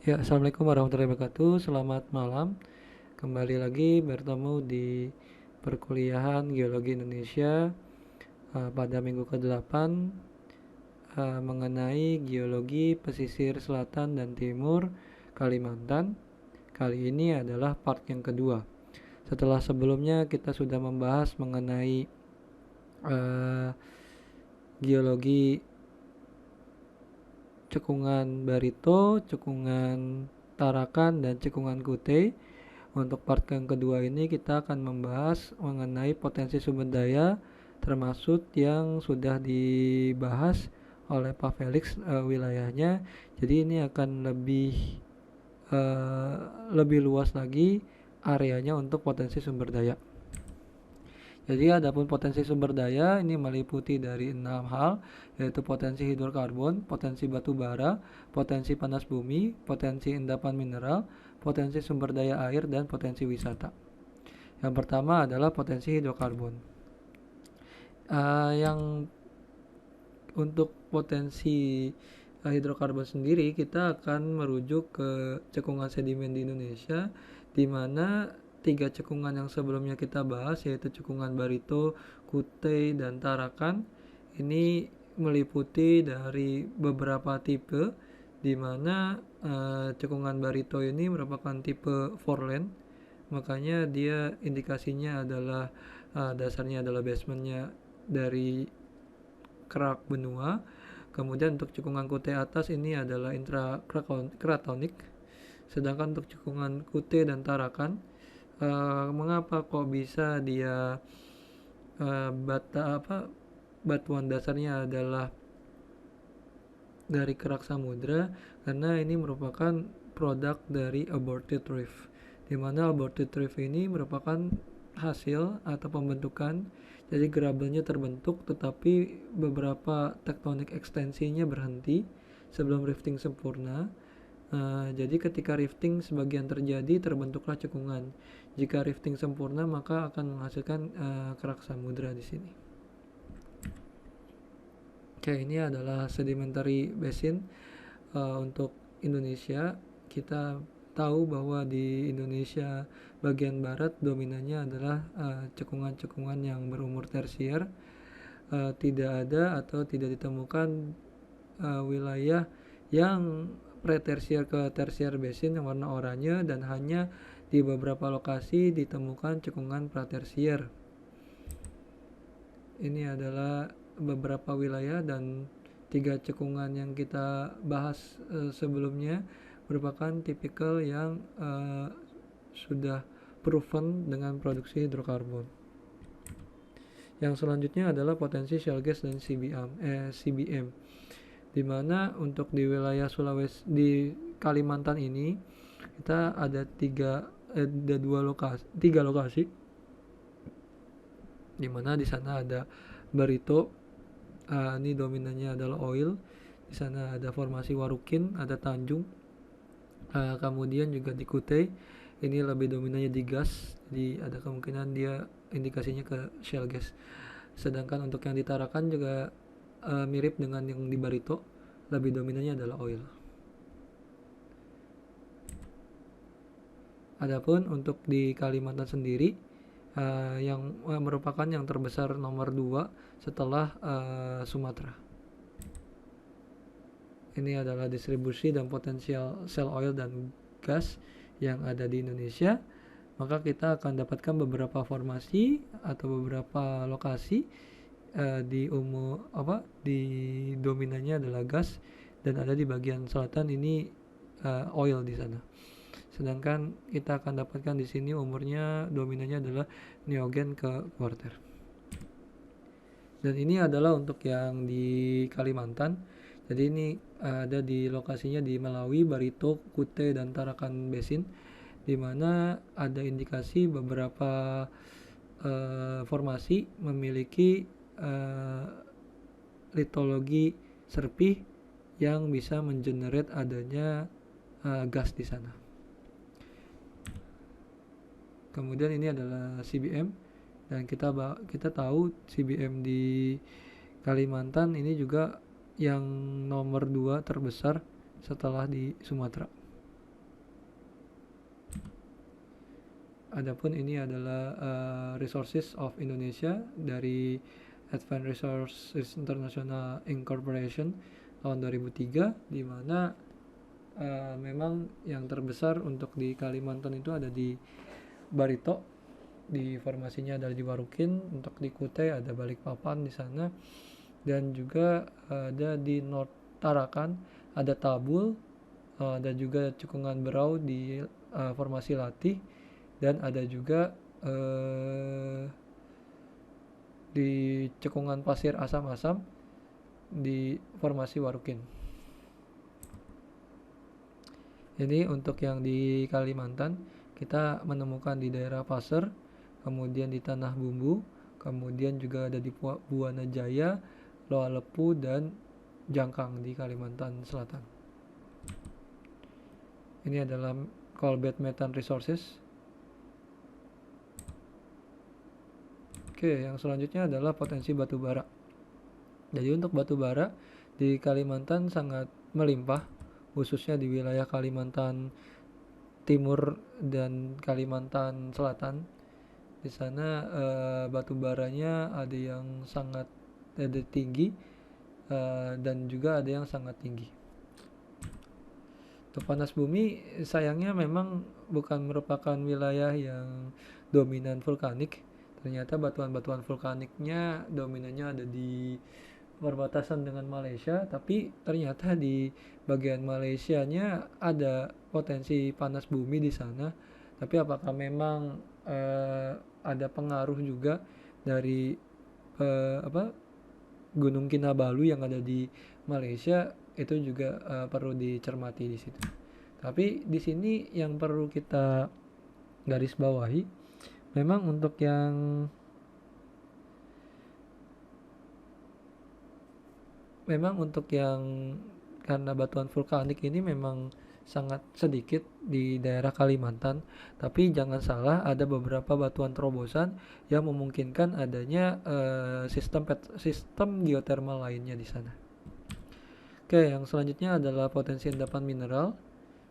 Ya, Assalamualaikum warahmatullahi wabarakatuh. Selamat malam. Kembali lagi bertemu di perkuliahan Geologi Indonesia pada minggu ke-8 mengenai geologi pesisir selatan dan timur Kalimantan. Kali ini adalah part yang kedua. Setelah sebelumnya kita sudah membahas mengenai uh, geologi cekungan Barito, cekungan Tarakan, dan cekungan Kute. Untuk part yang kedua ini kita akan membahas mengenai potensi sumber daya termasuk yang sudah dibahas oleh Pak Felix wilayahnya. Jadi ini akan uh, lebih luas lagi areanya untuk potensi sumber daya. Jadi adapun potensi sumber daya ini meliputi dari 6 hal, yaitu potensi hidrokarbon, potensi batu bara, potensi panas bumi, potensi endapan mineral, potensi sumber daya air, dan potensi wisata. Yang pertama adalah potensi hidrokarbon. Yang untuk potensi hidrokarbon sendiri kita akan merujuk ke cekungan sedimen di Indonesia, di mana 3 cekungan yang sebelumnya kita bahas yaitu cekungan Barito, Kute, dan Tarakan ini meliputi dari beberapa tipe, di mana cekungan Barito ini merupakan tipe foreland, makanya dia indikasinya adalah dasarnya adalah basementnya dari kerak benua. Kemudian untuk cekungan Kute atas ini adalah intrakratonic. Sedangkan untuk cekungan Kute dan Tarakan, mengapa kok bisa dia batuan dasarnya adalah dari kerak samudra? Karena ini merupakan produk dari aborted reef, di mana aborted reef ini merupakan hasil atau pembentukan. Jadi gerabelnya terbentuk tetapi beberapa tektonik ekstensinya berhenti sebelum rifting sempurna. Jadi ketika rifting sebagian terjadi terbentuklah cekungan. Jika rifting sempurna maka akan menghasilkan kerak samudra di sini. Oke, ini adalah sedimentary basin untuk Indonesia. Kita tahu bahwa di Indonesia bagian barat dominannya adalah cekungan-cekungan yang berumur tersier. Tidak ada atau tidak ditemukan wilayah yang pretersier ke tersier basin yang warna oranye, dan hanya di beberapa lokasi ditemukan cekungan pratersier. Ini adalah beberapa wilayah, dan 3 cekungan yang kita bahas sebelumnya merupakan tipikal yang sudah proven dengan produksi hidrokarbon. Yang selanjutnya adalah potensi shale gas dan CBM, di mana untuk di wilayah Sulawesi di Kalimantan ini kita ada tiga lokasi, di mana di sana ada Barito, ini dominannya adalah oil. Di sana ada formasi Warukin, ada Tanjung. Kemudian juga di Kute ini lebih dominannya di gas, jadi ada kemungkinan dia indikasinya ke shale gas. Sedangkan untuk yang di Tarakan juga mirip dengan yang di Barito, lebih dominannya adalah oil. Adapun untuk di Kalimantan sendiri yang merupakan yang terbesar nomor 2 setelah Sumatera. Ini adalah distribusi dan potensial shale oil dan gas yang ada di Indonesia. Maka kita akan dapatkan beberapa formasi atau beberapa lokasi di dominannya adalah gas, dan ada di bagian selatan ini oil di sana. Sedangkan kita akan dapatkan di sini umurnya dominannya adalah Neogen ke Quarter. Dan ini adalah untuk yang di Kalimantan. Jadi ini ada di lokasinya di Melawi, Barito, Kute, dan Tarakan Basin, di mana ada indikasi beberapa formasi memiliki litologi serpih yang bisa mengenerate adanya gas di sana. Kemudian ini adalah CBM, dan kita tahu CBM di Kalimantan ini juga yang nomor 2 terbesar setelah di Sumatera. Adapun ini adalah Resources of Indonesia dari Advanced Resources International Incorporation tahun 2003, di mana memang yang terbesar untuk di Kalimantan itu ada di Barito, di formasinya ada di Warukin, untuk di Kutai ada Balikpapan di sana, dan juga ada di North Tarakan ada Tabul, ada juga Cekungan Berau di formasi Latih, dan ada juga di Cekungan Pasir Asam-Asam di formasi Warukin. Jadi untuk yang di Kalimantan kita menemukan di daerah Pasir, kemudian di Tanah Bumbu, kemudian juga ada di Buana Jaya, Loa Lepu, dan Jangkang di Kalimantan Selatan. Ini adalah Coal Bed Methane Resources. Oke, yang selanjutnya adalah potensi batu bara. Jadi untuk batu bara di Kalimantan sangat melimpah, khususnya di wilayah Kalimantan Timur dan Kalimantan Selatan. Di sana batu baranya ada yang sangat tinggi dan juga ada yang sangat tinggi. Untuk panas bumi sayangnya memang bukan merupakan wilayah yang dominan vulkanik. Ternyata batuan-batuan vulkaniknya dominannya ada di perbatasan dengan Malaysia, tapi ternyata di bagian Malaysianya ada potensi panas bumi di sana. Tapi apakah memang ada pengaruh juga dari Gunung Kinabalu yang ada di Malaysia, itu juga perlu dicermati di situ. Tapi di sini yang perlu kita garis bawahi, memang untuk yang karena batuan vulkanik ini memang sangat sedikit di daerah Kalimantan, tapi jangan salah ada beberapa batuan terobosan yang memungkinkan adanya sistem geotermal lainnya di sana. Oke, yang selanjutnya adalah potensi endapan mineral.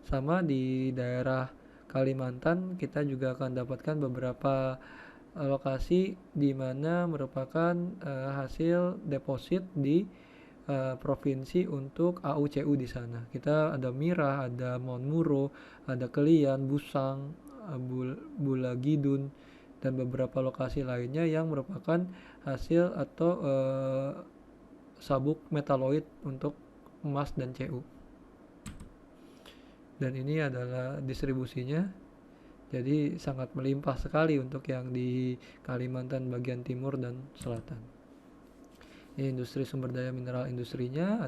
Sama di daerah Kalimantan kita juga akan dapatkan beberapa lokasi di mana merupakan hasil deposit di provinsi untuk AUCU di sana. Kita ada Mirah, ada Monmuro, ada Kelian, Busang, Bulagidun, dan beberapa lokasi lainnya yang merupakan hasil atau sabuk metaloid untuk emas dan CU. Dan ini adalah distribusinya. Jadi sangat melimpah sekali untuk yang di Kalimantan bagian timur dan selatan. Ini industri sumber daya mineral industrinya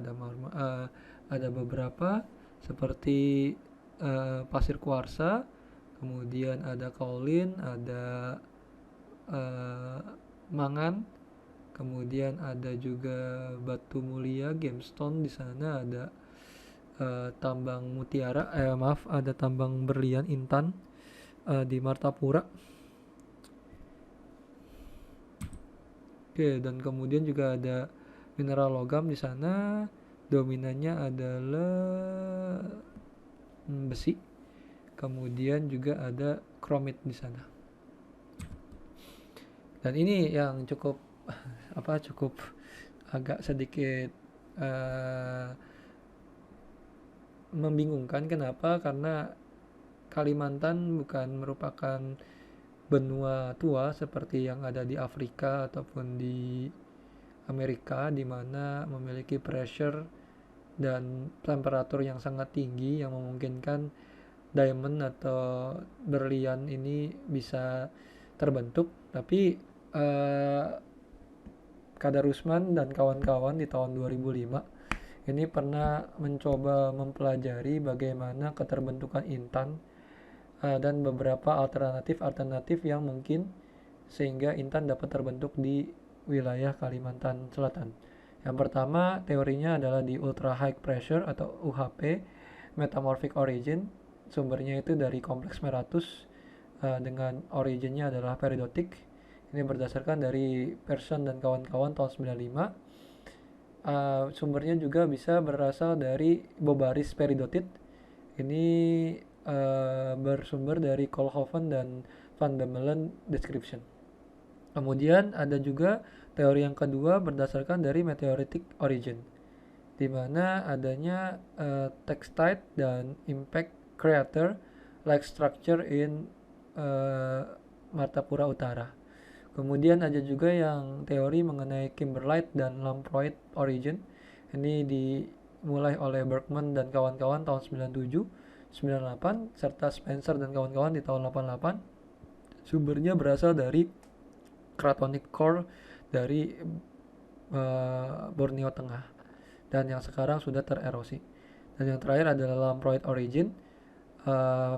ada beberapa seperti pasir kuarsa, kemudian ada kaolin, ada mangan, kemudian ada juga batu mulia, gemstone. Di sana ada tambang mutiara, ada tambang berlian intan di Martapura. Oke, dan kemudian juga ada mineral logam di sana. Dominannya adalah besi. Kemudian juga ada kromit di sana. Dan ini yang cukup agak sedikit membingungkan. Kenapa? Karena Kalimantan bukan merupakan benua tua seperti yang ada di Afrika ataupun di Amerika, di mana memiliki pressure dan temperatur yang sangat tinggi yang memungkinkan diamond atau berlian ini bisa terbentuk. Tapi Kadar Usman dan kawan-kawan di tahun 2005 ini pernah mencoba mempelajari bagaimana keterbentukan intan dan beberapa alternatif yang mungkin sehingga intan dapat terbentuk di wilayah Kalimantan Selatan. Yang pertama teorinya adalah di ultra high pressure atau UHP metamorphic origin. Sumbernya itu dari kompleks Meratus dengan originnya adalah peridotik. Ini berdasarkan dari Persson dan kawan-kawan tahun 95. Sumbernya juga bisa berasal dari Bobaris peridotit. Ini bersumber dari Koolhoven dan fundamental description. Kemudian ada juga teori yang kedua berdasarkan dari meteoritic origin, di mana adanya textile dan impact crater like structure in Martapura Utara. Kemudian ada juga yang teori mengenai kimberlite dan lamproid origin. Ini dimulai oleh Bergman dan kawan-kawan tahun 97, 98, serta Spencer dan kawan-kawan di tahun 88. Sumbernya berasal dari cratonic core dari Borneo Tengah dan yang sekarang sudah tererosi. Dan yang terakhir adalah lamproid origin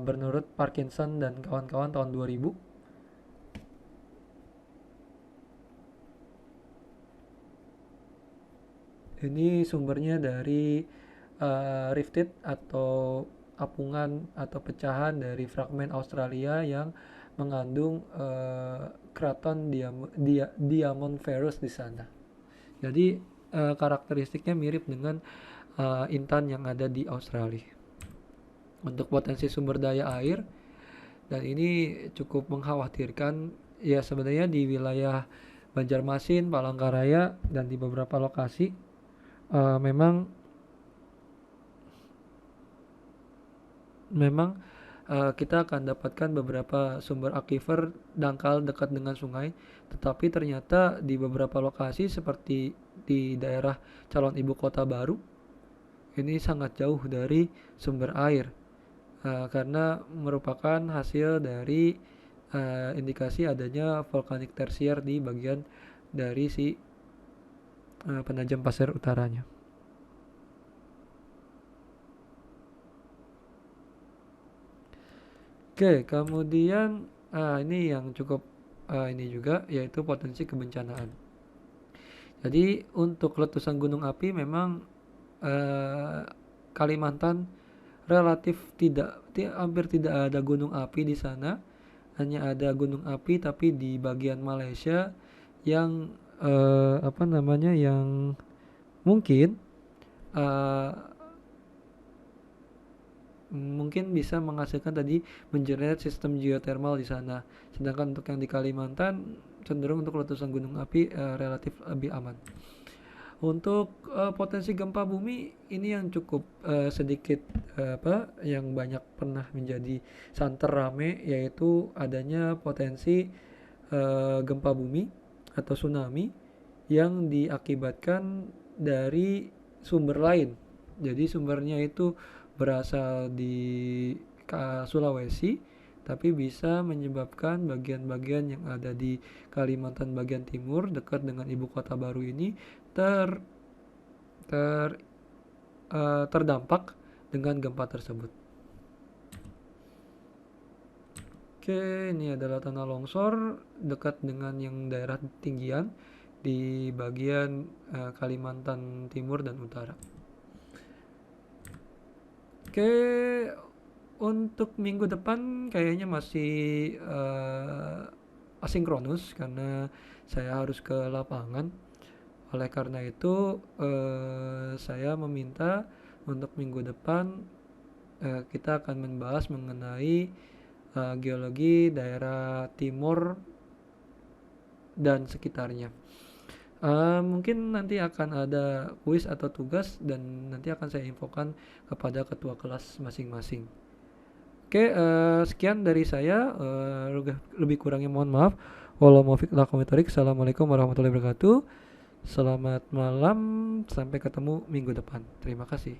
menurut Parkinson dan kawan-kawan tahun 2000. Ini sumbernya dari rifted atau apungan atau pecahan dari fragmen Australia yang mengandung kraton diamond ferrous di sana. Jadi karakteristiknya mirip dengan intan yang ada di Australia. Untuk potensi sumber daya air, dan ini cukup mengkhawatirkan ya sebenarnya di wilayah Banjarmasin, Palangkaraya, dan di beberapa lokasi memang kita akan dapatkan beberapa sumber aquifer dangkal dekat dengan sungai, tetapi ternyata di beberapa lokasi seperti di daerah calon ibu kota baru ini sangat jauh dari sumber air karena merupakan hasil dari indikasi adanya volkanik tersier di bagian dari si Penajam Pasir Utaranya. Oke, kemudian ini yang cukup ini juga yaitu potensi kebencanaan. Jadi untuk letusan gunung api memang Kalimantan relatif hampir tidak ada gunung api di sana. Hanya ada gunung api tapi di bagian Malaysia yang yang mungkin bisa menghasilkan tadi mengenerate sistem geothermal di sana. Sedangkan untuk yang di Kalimantan cenderung untuk letusan gunung api relatif lebih aman. Untuk potensi gempa bumi ini yang cukup sedikit yang banyak pernah menjadi santer rame, yaitu adanya potensi gempa bumi atau tsunami yang diakibatkan dari sumber lain. Jadi sumbernya itu berasal di Sulawesi, tapi bisa menyebabkan bagian-bagian yang ada di Kalimantan bagian timur dekat dengan ibu kota baru ini terdampak dengan gempa tersebut. Oke, ini adalah tanah longsor dekat dengan yang daerah tinggian di bagian Kalimantan Timur dan Utara. Oke, untuk minggu depan kayaknya masih asinkronus karena saya harus ke lapangan. Oleh karena itu saya meminta untuk minggu depan kita akan membahas mengenai geologi daerah timur dan sekitarnya. Mungkin nanti akan ada kuis atau tugas dan nanti akan saya infokan kepada ketua kelas masing-masing. Oke, sekian dari saya. Lebih kurangnya mohon maaf. Assalamualaikum warahmatullahi wabarakatuh. Selamat malam, sampai ketemu minggu depan. Terima kasih.